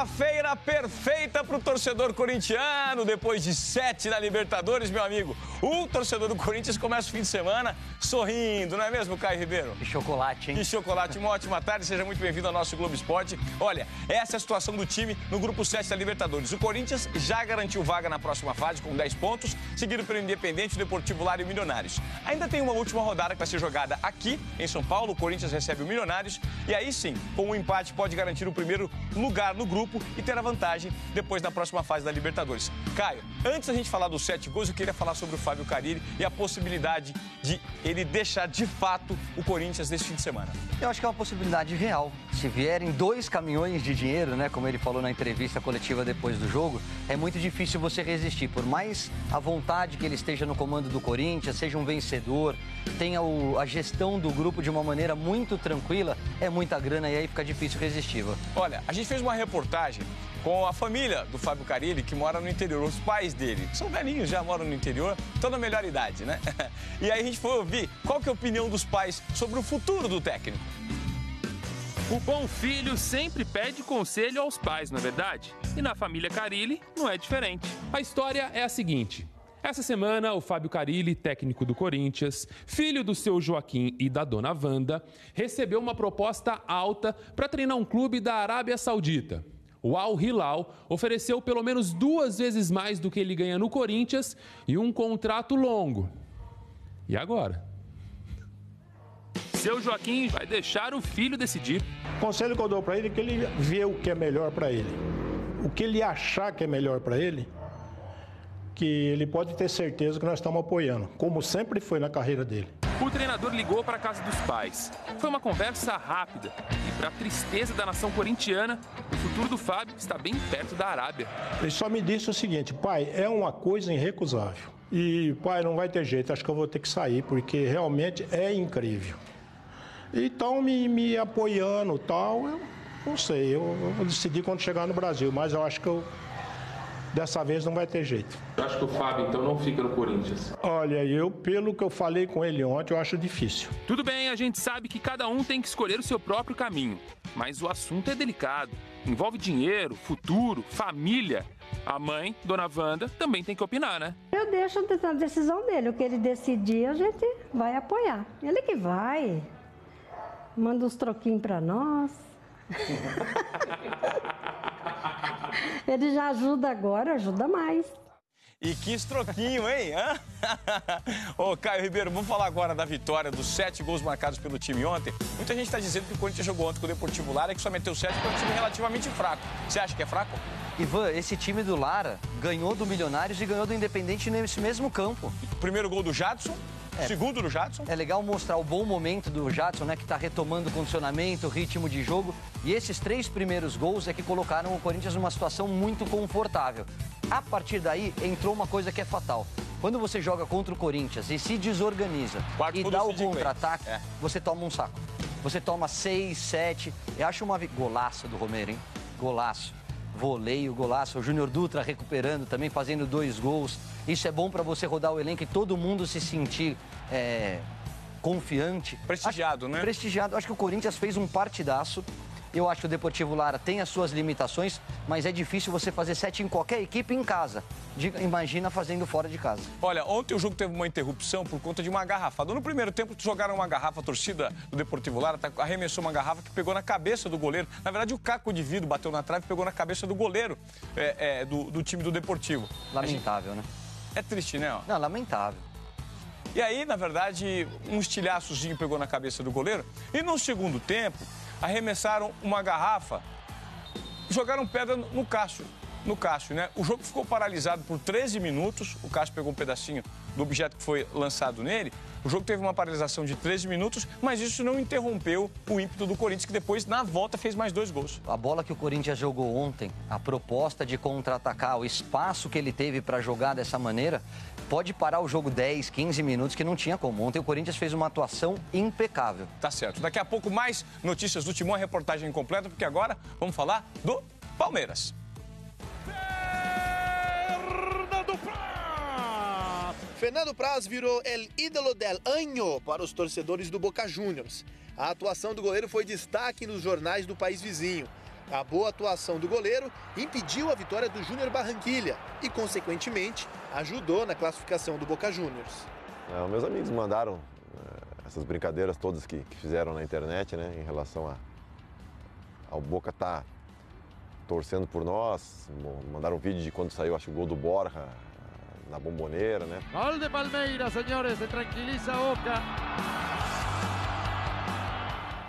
Quinta-feira perfeita para o torcedor corintiano, depois de 7 na Libertadores, meu amigo. O torcedor do Corinthians começa o fim de semana sorrindo, não é mesmo, Caio Ribeiro? Que chocolate, hein? Que chocolate, uma ótima tarde, seja muito bem-vindo ao nosso Globo Esporte. Olha, essa é a situação do time no grupo 7 da Libertadores. O Corinthians já garantiu vaga na próxima fase com 10 pontos, seguido pelo Independente, o Deportivo Lara e o Milionários. Ainda tem uma última rodada que vai ser jogada aqui, em São Paulo. O Corinthians recebe o Milionários e aí sim, com um empate, pode garantir o primeiro lugar no grupo e ter a vantagem depois da próxima fase da Libertadores. Caio, antes da gente falar dos 7 gols, eu queria falar sobre o Fábio Carille e a possibilidade de ele deixar de fato o Corinthians nesse fim de semana. Eu acho que é uma possibilidade real. Se vierem 2 caminhões de dinheiro, né, como ele falou na entrevista coletiva depois do jogo, é muito difícil você resistir. Por mais a vontade que ele esteja no comando do Corinthians, seja um vencedor, tenha a gestão do grupo de uma maneira muito tranquila, é muita grana e aí fica difícil resistir. Olha, a gente fez uma reportagem com a família do Fábio Carille, que mora no interior. Os pais dele, que são velhinhos, já moram no interior, estão na melhor idade, né? E aí a gente foi ouvir qual que é a opinião dos pais sobre o futuro do técnico. O bom filho sempre pede conselho aos pais, não é verdade? E na família Carille não é diferente. A história é a seguinte. Essa semana, o Fábio Carille, técnico do Corinthians, filho do seu Joaquim e da dona Wanda, recebeu uma proposta alta para treinar um clube da Arábia Saudita. O Al Hilal ofereceu pelo menos 2 vezes mais do que ele ganha no Corinthians e um contrato longo. E agora? Seu Joaquim vai deixar o filho decidir. O conselho que eu dou para ele é que ele vê o que é melhor para ele. O que ele achar que é melhor para ele, que ele pode ter certeza que nós estamos apoiando, como sempre foi na carreira dele. O treinador ligou para a casa dos pais. Foi uma conversa rápida e, para a tristeza da nação corintiana, o futuro do Fábio está bem perto da Arábia. Ele só me disse o seguinte: pai, é uma coisa irrecusável. E, pai, não vai ter jeito, acho que eu vou ter que sair, porque realmente é incrível. Então, me apoiando e tal, eu não sei, eu vou decidir quando chegar no Brasil, mas eu acho que dessa vez não vai ter jeito. Eu acho que o Fábio, então, não fica no Corinthians. Olha, pelo que eu falei com ele ontem, eu acho difícil. Tudo bem, a gente sabe que cada um tem que escolher o seu próprio caminho. Mas o assunto é delicado. Envolve dinheiro, futuro, família. A mãe, dona Wanda, também tem que opinar, né? Eu deixo a decisão dele. O que ele decidir, a gente vai apoiar. Ele que vai. Manda uns troquinhos pra nós. Ele já ajuda agora, ajuda mais. E que troquinho, hein? Ô, Caio Ribeiro, vamos falar agora da vitória dos 7 gols marcados pelo time ontem. Muita gente está dizendo que o Corinthians jogou ontem com o Deportivo Lara, que só meteu 7, porque é um time relativamente fraco. Você acha que é fraco? Ivan, esse time do Lara ganhou do Milionários e ganhou do Independente nesse mesmo campo. Primeiro gol do Jadson. Segundo do Jadson. É legal mostrar o bom momento do Jadson, né? Que está retomando o condicionamento, o ritmo de jogo. E esses 3 primeiros gols é que colocaram o Corinthians numa situação muito confortável. A partir daí, entrou uma coisa que é fatal. Quando você joga contra o Corinthians e se desorganiza e dá o contra-ataque, você toma um saco. Você toma 6, 7. Eu acho uma golaço do Romero, hein? Golaço. Voleio, golaço. O Júnior Dutra recuperando também, fazendo 2 gols. Isso é bom para você rodar o elenco e todo mundo se sentir confiante. Prestigiado, né? Prestigiado. Acho que o Corinthians fez um partidaço. Eu acho que o Deportivo Lara tem as suas limitações, mas é difícil você fazer 7 em qualquer equipe em casa. Imagina fazendo fora de casa. Olha, ontem o jogo teve uma interrupção por conta de uma garrafada. No primeiro tempo, jogaram uma garrafa, a torcida do Deportivo Lara arremessou uma garrafa que pegou na cabeça do goleiro. Na verdade, o caco de vidro bateu na trave e pegou na cabeça do goleiro do time do Deportivo. Lamentável, né? É triste, né? Não, lamentável. E aí, na verdade, um estilhaçozinho pegou na cabeça do goleiro. E no segundo tempo, arremessaram uma garrafa, jogaram pedra no Cássio, né? O jogo ficou paralisado por 13 minutos, o Cássio pegou um pedacinho do objeto que foi lançado nele. O jogo teve uma paralisação de 13 minutos, mas isso não interrompeu o ímpeto do Corinthians, que depois, na volta, fez mais 2 gols. A bola que o Corinthians jogou ontem, a proposta de contra-atacar, o espaço que ele teve para jogar dessa maneira, pode parar o jogo 10, 15 minutos, que não tinha como. Ontem o Corinthians fez uma atuação impecável. Tá certo. Daqui a pouco mais notícias do Timão, a reportagem completa, porque agora vamos falar do Palmeiras. Fernando Praz virou el ídolo del año para os torcedores do Boca Juniors. A atuação do goleiro foi destaque nos jornais do país vizinho. A boa atuação do goleiro impediu a vitória do Júnior Barranquilla e, consequentemente, ajudou na classificação do Boca Juniors. Meus amigos mandaram essas brincadeiras todas que fizeram na internet, né, em relação ao Boca tá torcendo por nós. Mandaram um vídeo de quando saiu, acho, o gol do Borja na Bomboneira, né? Gol de Palmeiras, senhores, se tranquiliza Boca.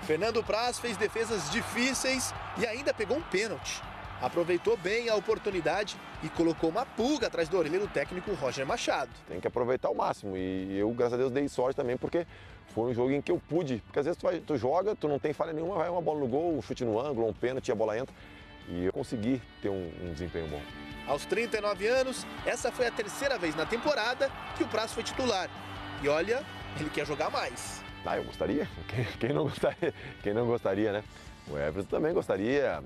Fernando Praz fez defesas difíceis e ainda pegou um pênalti. Aproveitou bem a oportunidade e colocou uma pulga atrás da orelha do técnico Roger Machado. Tem que aproveitar ao máximo e eu, graças a Deus, dei sorte também porque foi um jogo em que eu pude. Porque às vezes tu joga, tu não tem falha nenhuma, vai uma bola no gol, um chute no ângulo, um pênalti, a bola entra. E eu consegui ter um desempenho bom. Aos 39 anos, essa foi a terceira vez na temporada que o Praz foi titular. E olha, ele quer jogar mais. Eu gostaria. Quem não gostaria? Quem não gostaria, né? O Everton também gostaria,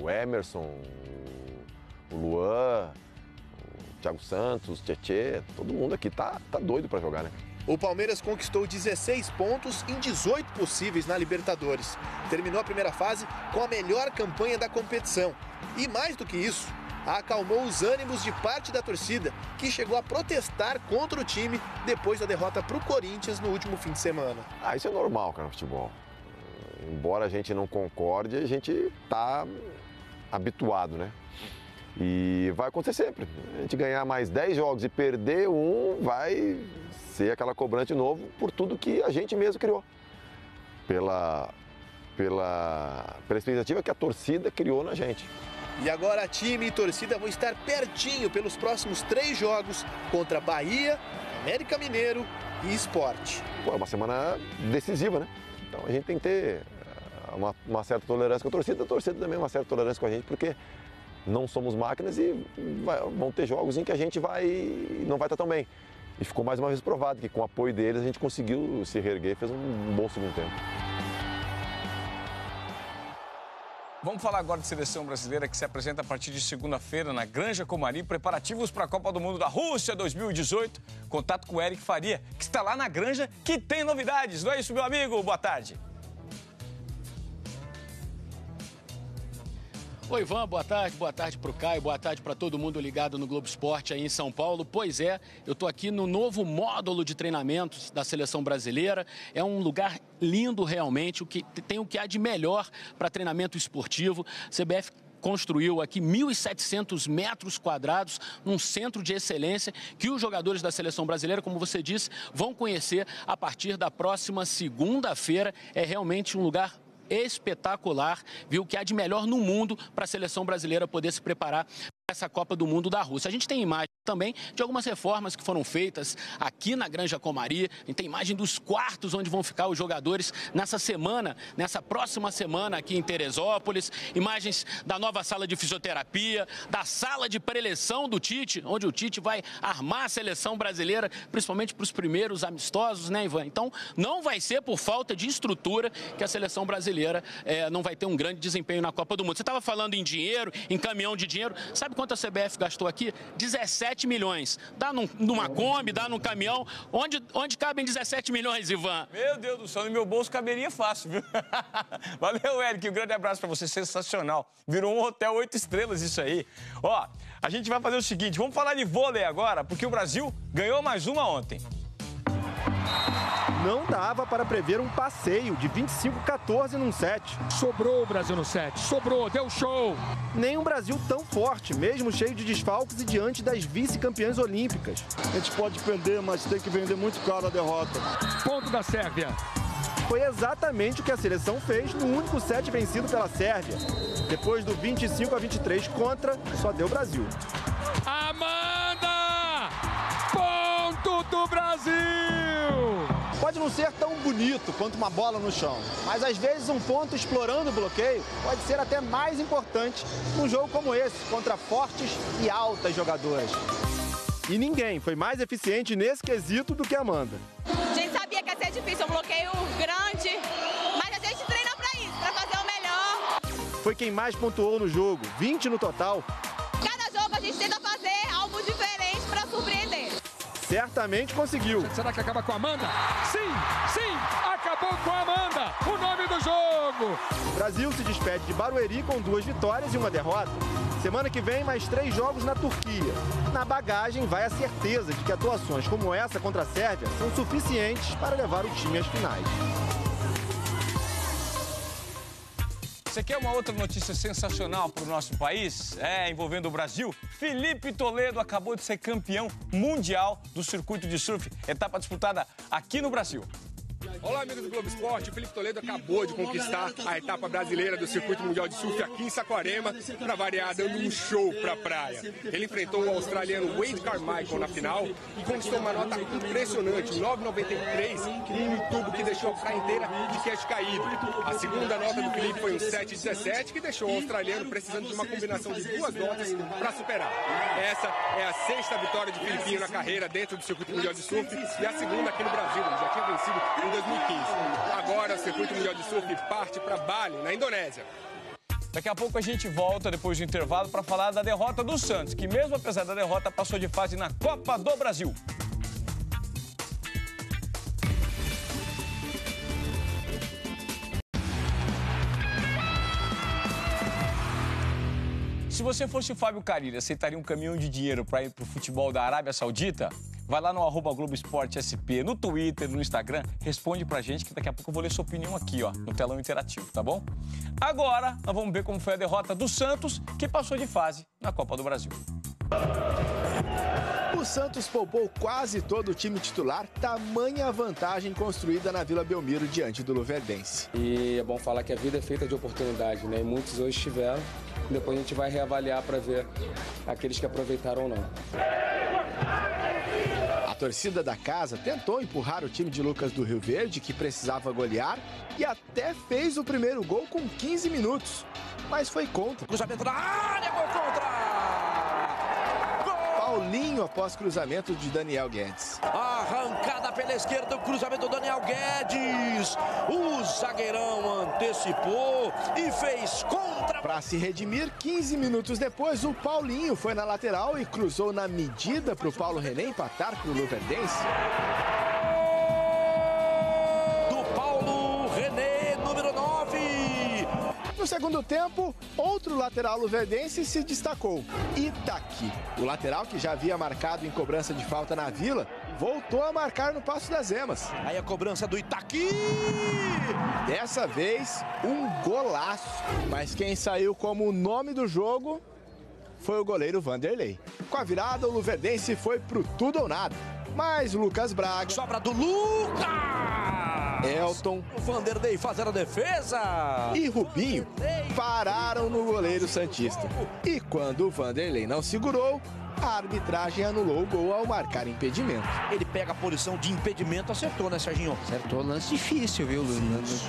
o Emerson, o Luan, o Thiago Santos, o Tietê, todo mundo aqui tá doido para jogar, né? O Palmeiras conquistou 16 pontos em 18 possíveis na Libertadores. Terminou a primeira fase com a melhor campanha da competição. E mais do que isso, acalmou os ânimos de parte da torcida, que chegou a protestar contra o time depois da derrota para o Corinthians no último fim de semana. Isso é normal, cara, no futebol. Embora a gente não concorde, a gente tá habituado, né? E vai acontecer sempre. A gente ganhar mais 10 jogos e perder um, vai ser aquela cobrança de novo por tudo que a gente mesmo criou. Pela expectativa que a torcida criou na gente. E agora time e torcida vão estar pertinho pelos próximos 3 jogos contra Bahia, América Mineiro e Sport. É uma semana decisiva, né? Então a gente tem que ter uma certa tolerância com a torcida também uma certa tolerância com a gente, porque não somos máquinas e vão ter jogos em que a gente não vai estar tão bem. E ficou mais uma vez provado que com o apoio deles a gente conseguiu se reerguer e fez um bom segundo tempo. Vamos falar agora de seleção brasileira que se apresenta a partir de segunda-feira na Granja Comari, preparativos para a Copa do Mundo da Rússia 2018. Contato com o Eric Faria, que está lá na Granja, que tem novidades. Não é isso, meu amigo? Boa tarde. Oi, Ivan, boa tarde para o Caio, boa tarde para todo mundo ligado no Globo Esporte aí em São Paulo. Pois é, eu estou aqui no novo módulo de treinamentos da seleção brasileira. É um lugar lindo realmente, tem o que há de melhor para treinamento esportivo. CBF construiu aqui 1.700 metros quadrados num centro de excelência que os jogadores da seleção brasileira, como você disse, vão conhecer a partir da próxima segunda-feira. É realmente um lugar espetacular, viu, o que há de melhor no mundo para a seleção brasileira poder se preparar para essa Copa do Mundo da Rússia. A gente tem imagem também de algumas reformas que foram feitas aqui na Granja Comari. A gente tem imagem dos quartos onde vão ficar os jogadores nessa próxima semana aqui em Teresópolis. Imagens da nova sala de fisioterapia, da sala de preleção do Tite, onde o Tite vai armar a seleção brasileira, principalmente para os primeiros amistosos, né, Ivan? Então, não vai ser por falta de estrutura que a seleção brasileira não vai ter um grande desempenho na Copa do Mundo. Você estava falando em dinheiro, em caminhão de dinheiro. Sabe quanto a CBF gastou aqui? 17 milhões. Dá numa Kombi, dá num caminhão. Onde cabem 17 milhões, Ivan? Meu Deus do céu, no meu bolso caberia fácil, viu? Valeu, Eric. Um grande abraço pra você. Sensacional. Virou um hotel 8 estrelas isso aí. Ó, a gente vai fazer o seguinte, vamos falar de vôlei agora, porque o Brasil ganhou mais uma ontem. Não dava para prever um passeio de 25-14 num set. Sobrou o Brasil no set, sobrou, deu show. Nem um Brasil tão forte, mesmo cheio de desfalques e diante das vice-campeãs olímpicas. A gente pode perder, mas tem que vender muito caro a derrota. Ponto da Sérvia. Foi exatamente o que a seleção fez no único set vencido pela Sérvia. Depois do 25-23 contra, só deu Brasil. Amanda! Ponto do Brasil! Pode não ser tão bonito quanto uma bola no chão, mas às vezes um ponto explorando o bloqueio pode ser até mais importante num jogo como esse, contra fortes e altas jogadoras. E ninguém foi mais eficiente nesse quesito do que a Amanda. A gente sabia que ia ser difícil, um bloqueio grande, mas a gente treina para isso, para fazer o melhor. Foi quem mais pontuou no jogo, 20 no total. Cada jogo a gente tenta fazer algo diferente para surpreender. Certamente conseguiu. Será que acaba com a Amanda? Sim, acabou com a Amanda. O nome do jogo. novo. O Brasil se despede de Barueri com 2 vitórias e 1 derrota. Semana que vem, mais 3 jogos na Turquia. Na bagagem vai a certeza de que atuações como essa contra a Sérvia são suficientes para levar o time às finais. Você quer uma outra notícia sensacional para o nosso país? Envolvendo o Brasil. Felipe Toledo acabou de ser campeão mundial do circuito de surf, etapa disputada aqui no Brasil. Olá, amigos do Globo Esporte. O Felipe Toledo acabou de conquistar a etapa brasileira do Circuito Mundial de Surf aqui em Saquarema, para variar, dando um show para a praia. Ele enfrentou o australiano Wade Carmichael na final e conquistou uma nota impressionante, 9,93, em um tubo que deixou a praia inteira de queixo caído. A segunda nota do Felipe foi um 7,17, que deixou o australiano precisando de uma combinação de 2 notas para superar. Essa é a 6ª vitória de Filipinho na carreira dentro do Circuito Mundial de Surf e a segunda aqui no Brasil. Ele já tinha vencido em 2015. Agora o Circuito Mundial de Surf parte para Bali, na Indonésia. Daqui a pouco a gente volta, depois do intervalo, para falar da derrota do Santos, que mesmo apesar da derrota, passou de fase na Copa do Brasil. Se você fosse o Fábio Carille, aceitaria um caminhão de dinheiro para ir para o futebol da Arábia Saudita? Vai lá no @GloboEsporteSP, no Twitter, no Instagram, responde pra gente que daqui a pouco eu vou ler sua opinião aqui, ó, no telão interativo, tá bom? Agora, nós vamos ver como foi a derrota do Santos, que passou de fase na Copa do Brasil. O Santos poupou quase todo o time titular, tamanha vantagem construída na Vila Belmiro diante do Luverdense. E é bom falar que a vida é feita de oportunidade, né? E muitos hoje tiveram. Depois a gente vai reavaliar para ver aqueles que aproveitaram ou não. A torcida da casa tentou empurrar o time de Lucas do Rio Verde, que precisava golear, e até fez o primeiro gol com 15 minutos, mas foi contra. Cruzamento na área, gol contra! Paulinho após cruzamento de Daniel Guedes. Arrancada pela esquerda, o cruzamento do Daniel Guedes. O zagueirão antecipou e fez contra. Para se redimir, 15 minutos depois, o Paulinho foi na lateral e cruzou na medida para o Paulo René empatar para o Luverdense. Do Paulo René, número 9. No segundo tempo, outro lateral luverdense se destacou, Itaqui. O lateral, que já havia marcado em cobrança de falta na Vila, voltou a marcar no Passo das Emas. Aí a cobrança do Itaqui! Dessa vez, um golaço. Mas quem saiu como o nome do jogo foi o goleiro Vanderlei. Com a virada, o luverdense foi pro tudo ou nada. Mas Lucas Braga... Sobra do Lucas! Elton, o Vanderlei fazendo a defesa e Rubinho pararam no goleiro santista. E quando o Vanderlei não segurou, a arbitragem anulou o gol ao marcar impedimento. Ele pega a posição de impedimento, acertou, né, Serginho? Acertou, lance difícil, viu, Luiz?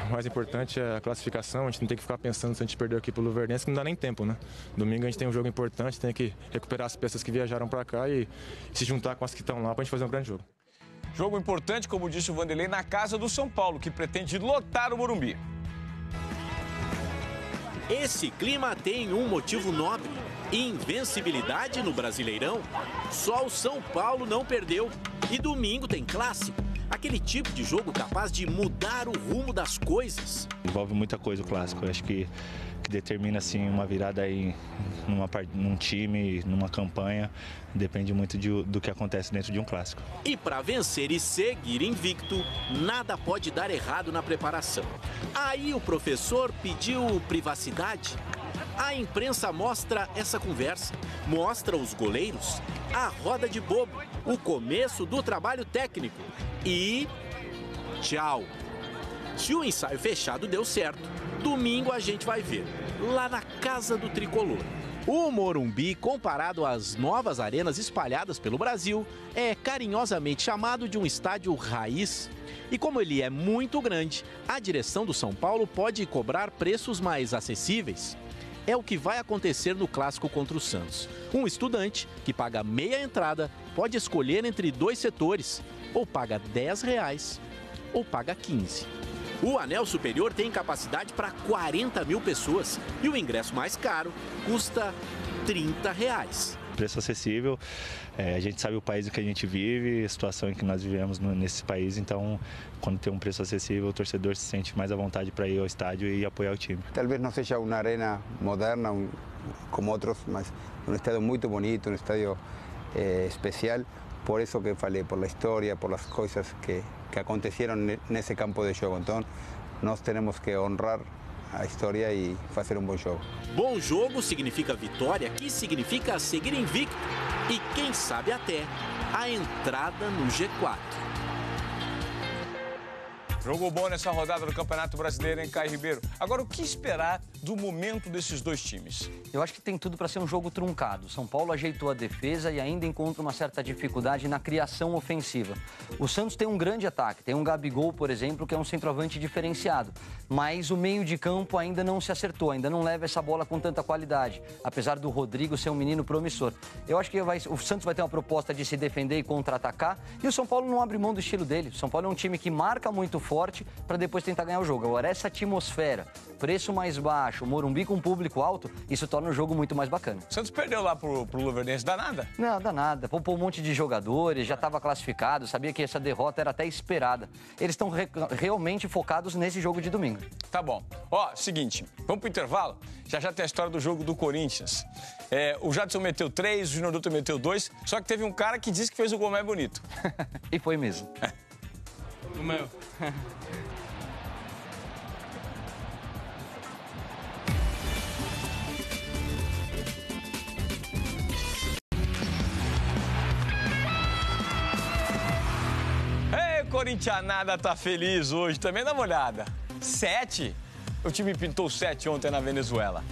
O mais importante é a classificação, a gente não tem que ficar pensando se a gente perdeu aqui pro Luverdense, que não dá nem tempo, né? Domingo a gente tem um jogo importante, tem que recuperar as peças que viajaram para cá e se juntar com as que estão lá pra gente fazer um grande jogo. Jogo importante, como disse o Vanderlei, na casa do São Paulo, que pretende lotar o Morumbi. Esse clima tem um motivo nobre: invencibilidade no Brasileirão. Só o São Paulo não perdeu. E domingo tem clássico, aquele tipo de jogo capaz de mudar o rumo das coisas. Envolve muita coisa o clássico, eu acho que determina assim uma virada aí num time, numa campanha, depende muito do que acontece dentro de um clássico. E para vencer e seguir invicto, nada pode dar errado na preparação. Aí o professor pediu privacidade. A imprensa mostra essa conversa, mostra os goleiros, a roda de bobo, o começo do trabalho técnico e tchau. Se o ensaio fechado deu certo, domingo a gente vai ver, lá na casa do Tricolor. O Morumbi, comparado às novas arenas espalhadas pelo Brasil, é carinhosamente chamado de um estádio raiz. E como ele é muito grande, a direção do São Paulo pode cobrar preços mais acessíveis. É o que vai acontecer no clássico contra o Santos. Um estudante que paga meia entrada pode escolher entre 2 setores, ou paga R$10 ou paga 15. O anel superior tem capacidade para 40 mil pessoas e o ingresso mais caro custa R$30. preço acessível. A gente sabe o país em que a gente vive, a situação em que nós vivemos nesse país, então quando tem um preço acessível, o torcedor se sente mais à vontade para ir ao estádio e apoiar o time. Talvez não seja uma arena moderna como outros, mas um estádio muito bonito, um estádio especial, por isso que falei, por la história, por las coisas que aconteceram nesse campo de jogo. Então, nós temos que honrar a história e fazer um bom jogo. Bom jogo significa vitória, que significa seguir invicto e, quem sabe até, a entrada no G4. Jogo bom nessa rodada do Campeonato Brasileiro, hein, Caio Ribeiro? Agora, o que esperar do momento desses dois times? Eu acho que tem tudo para ser um jogo truncado. São Paulo ajeitou a defesa e ainda encontra uma certa dificuldade na criação ofensiva. O Santos tem um grande ataque. Tem um Gabigol, por exemplo, que é um centroavante diferenciado. Mas o meio de campo ainda não se acertou, ainda não leva essa bola com tanta qualidade. Apesar do Rodrigo ser um menino promissor. Eu acho que o Santos vai ter uma proposta de se defender e contra-atacar. E o São Paulo não abre mão do estilo dele. O São Paulo é um time que marca muito forte para depois tentar ganhar o jogo. Agora, essa atmosfera, preço mais baixo, Morumbi com público alto, isso torna o jogo muito mais bacana. O Santos perdeu lá pro Luverdense, dá nada? Não, dá nada. Poupou um monte de jogadores, já estava classificado, sabia que essa derrota era até esperada. Eles estão realmente focados nesse jogo de domingo. Tá bom. Ó, seguinte, vamos pro intervalo? Já tem a história do jogo do Corinthians. O Jadson meteu 3, o Júnior Dutra meteu 2, só que teve um cara que disse que fez o gol mais bonito. E foi mesmo. O meu. Corintianada tá feliz hoje, também dá uma olhada. 7? O time pintou 7 ontem na Venezuela.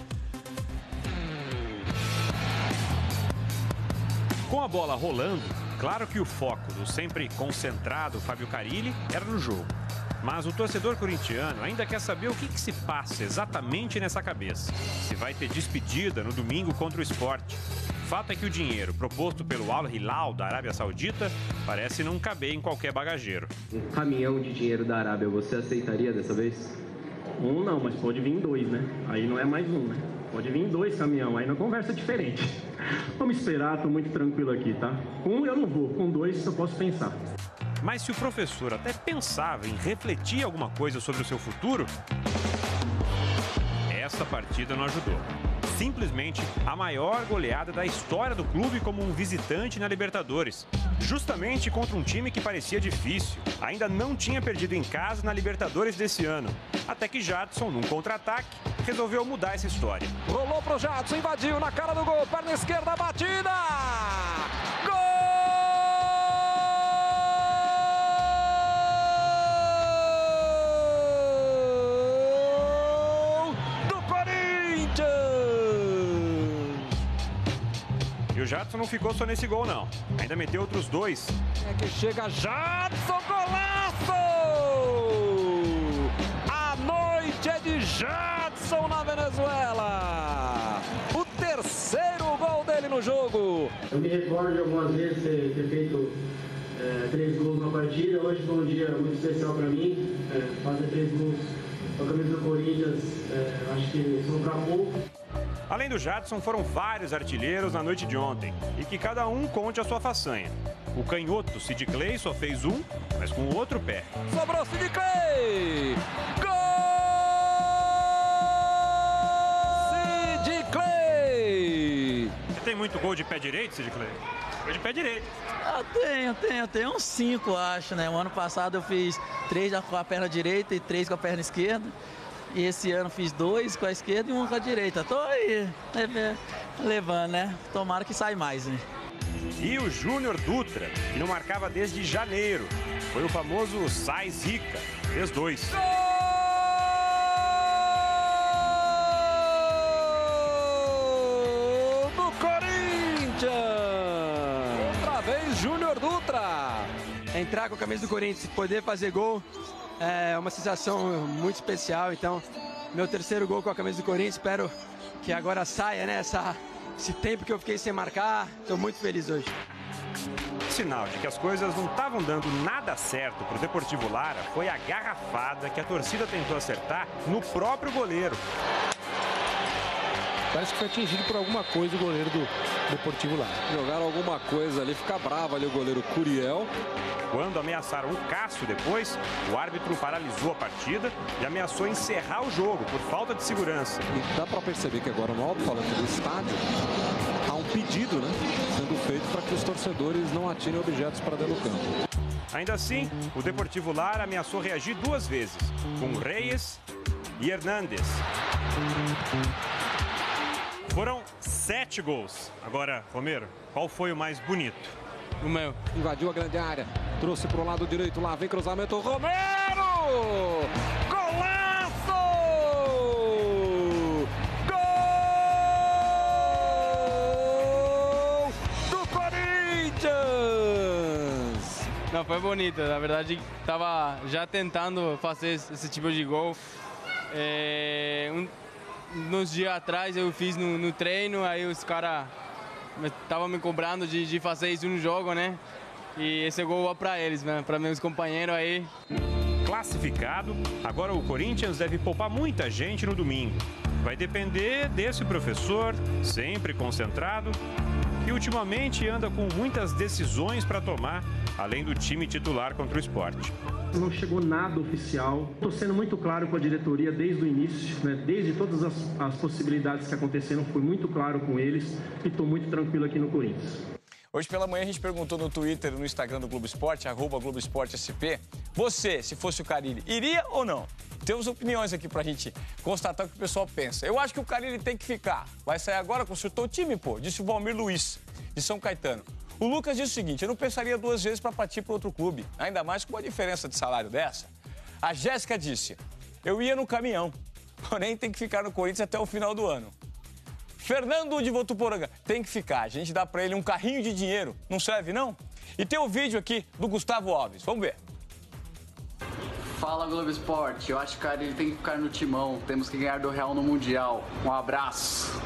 Com a bola rolando, claro que o foco do sempre concentrado Fábio Carille era no jogo. Mas o torcedor corintiano ainda quer saber o que se passa exatamente nessa cabeça. Se vai ter despedida no domingo contra o Sport. O fato é que o dinheiro proposto pelo Al Hilal da Arábia Saudita parece não caber em qualquer bagageiro. Um caminhão de dinheiro da Arábia, você aceitaria dessa vez? Um não, mas pode vir 2, né? Aí não é mais um, né? Pode vir 2 caminhão, aí na conversa é diferente. Vamos esperar, tô muito tranquilo aqui, tá? Com 1 eu não vou, com 2 eu posso pensar. Mas se o professor até pensava em refletir alguma coisa sobre o seu futuro, essa partida não ajudou. Simplesmente a maior goleada da história do clube como um visitante na Libertadores. Justamente contra um time que parecia difícil. Ainda não tinha perdido em casa na Libertadores desse ano. Até que Jadson, num contra-ataque, resolveu mudar essa história. Rolou pro Jadson, invadiu na cara do gol, perna esquerda, batida! Gol! E o Jadson não ficou só nesse gol, não. Ainda meteu outros 2. É que chega Jadson, golaço! A noite é de Jadson na Venezuela. O terceiro gol dele no jogo. Eu me recordo de algumas vezes ter feito 3 gols na partida. Hoje foi um dia muito especial para mim. Fazer 3 gols com a camisa do Corinthians, acho que são para pouco. Além do Jadson, foram vários artilheiros na noite de ontem. E que cada um conte a sua façanha. O canhoto Sid Clay só fez 1, mas com o outro pé. Sobrou Sid Clay! Gol! Sid Clay! Você tem muito gol de pé direito, Sid Clay? Gol de pé direito. Eu tenho uns 5, acho, né? O ano passado eu fiz 3 com a perna direita e 3 com a perna esquerda. E esse ano fiz 2 com a esquerda e 1 com a direita. Tô aí, levando, né? Tomara que saia mais, né? E o Júnior Dutra, que não marcava desde janeiro. Foi o famoso Sai Zica, fez 2. Gol do Corinthians! Outra vez, Júnior Dutra. Entrar com a camisa do Corinthians, poder fazer gol, é uma sensação muito especial. Então, meu terceiro gol com a camisa do Corinthians, espero que agora saia, né? Esse tempo que eu fiquei sem marcar, estou muito feliz hoje. Sinal de que as coisas não estavam dando nada certo para o Deportivo Lara foi a garrafada que a torcida tentou acertar no próprio goleiro. Parece que foi atingido por alguma coisa o goleiro do Deportivo Lara. Jogaram alguma coisa ali, fica bravo ali o goleiro Curiel. Quando ameaçaram o Cássio depois, o árbitro paralisou a partida e ameaçou encerrar o jogo por falta de segurança. E dá para perceber que agora no alto-falante do estádio há um pedido, né, sendo feito para que os torcedores não atirem objetos para dentro do campo. Ainda assim, o Deportivo Lara ameaçou reagir 2 vezes, com Reyes e Hernández. Foram 7 gols. Agora, Romero, qual foi o mais bonito? O meu. Invadiu a grande área, trouxe para o lado direito, lá vem cruzamento, Romero! Golaço! Gol do Corinthians! Não, foi bonito. Na verdade, estava já tentando fazer esse tipo de gol. Uns dias atrás eu fiz no treino, aí os caras estavam me cobrando de fazer isso no jogo, né? E esse gol é para eles, né? Para meus companheiros aí. Classificado, agora o Corinthians deve poupar muita gente no domingo. Vai depender desse professor, sempre concentrado, que ultimamente anda com muitas decisões para tomar, além do time titular contra o Sport. Não chegou nada oficial. Estou sendo muito claro com a diretoria desde o início, né? Desde todas as possibilidades que aconteceram, fui muito claro com eles e estou muito tranquilo aqui no Corinthians. Hoje pela manhã a gente perguntou no Twitter, no Instagram do Globo Esporte, @GloboEsporteSP, você, se fosse o Carille, iria ou não? Temos opiniões aqui pra gente constatar o que o pessoal pensa. Eu acho que o Carille tem que ficar. Vai sair agora, consultou o time, pô, disse o Valmir Luiz, de São Caetano. O Lucas disse o seguinte, eu não pensaria 2 vezes para partir para outro clube, ainda mais com uma diferença de salário dessa. A Jéssica disse, eu ia no caminhão, porém tem que ficar no Corinthians até o final do ano. Fernando de Votuporanga, tem que ficar, a gente dá para ele um carrinho de dinheiro, não serve não? E tem o vídeo aqui do Gustavo Alves, vamos ver. Fala Globo Esporte, eu acho que ele tem que ficar no timão, temos que ganhar do Real no Mundial. Um abraço.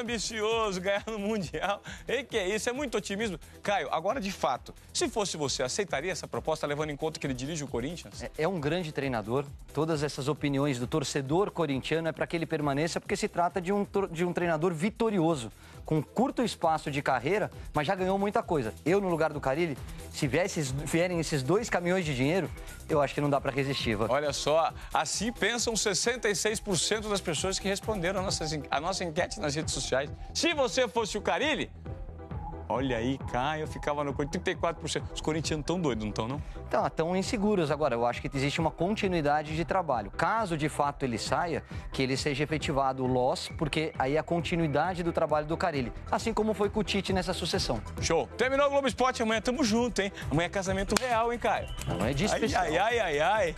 Ambicioso, ganhar no Mundial. E que é isso? É muito otimismo. Caio, agora de fato, se fosse você, aceitaria essa proposta, levando em conta que ele dirige o Corinthians? É um grande treinador. Todas essas opiniões do torcedor corintiano é para que ele permaneça, porque se trata de um treinador vitorioso, com curto espaço de carreira, mas já ganhou muita coisa. Eu, no lugar do Carille, se vierem esses 2 caminhões de dinheiro, eu acho que não dá para resistir. Olha só, assim pensam 66% das pessoas que responderam a nossa enquete nas redes sociais. Se você fosse o Carille, olha aí, Caio, eu ficava no Corinthians, 34%. Os corintianos estão doidos, não estão, não? Então, estão inseguros. Agora, eu acho que existe uma continuidade de trabalho. Caso, de fato, ele saia, que ele seja efetivado o loss, porque aí é a continuidade do trabalho do Carille. Assim como foi com o Tite nessa sucessão. Show. Terminou o Globo Esporte, amanhã tamo junto, hein? Amanhã é casamento real, hein, Caio? Amanhã é dia especial. Ai.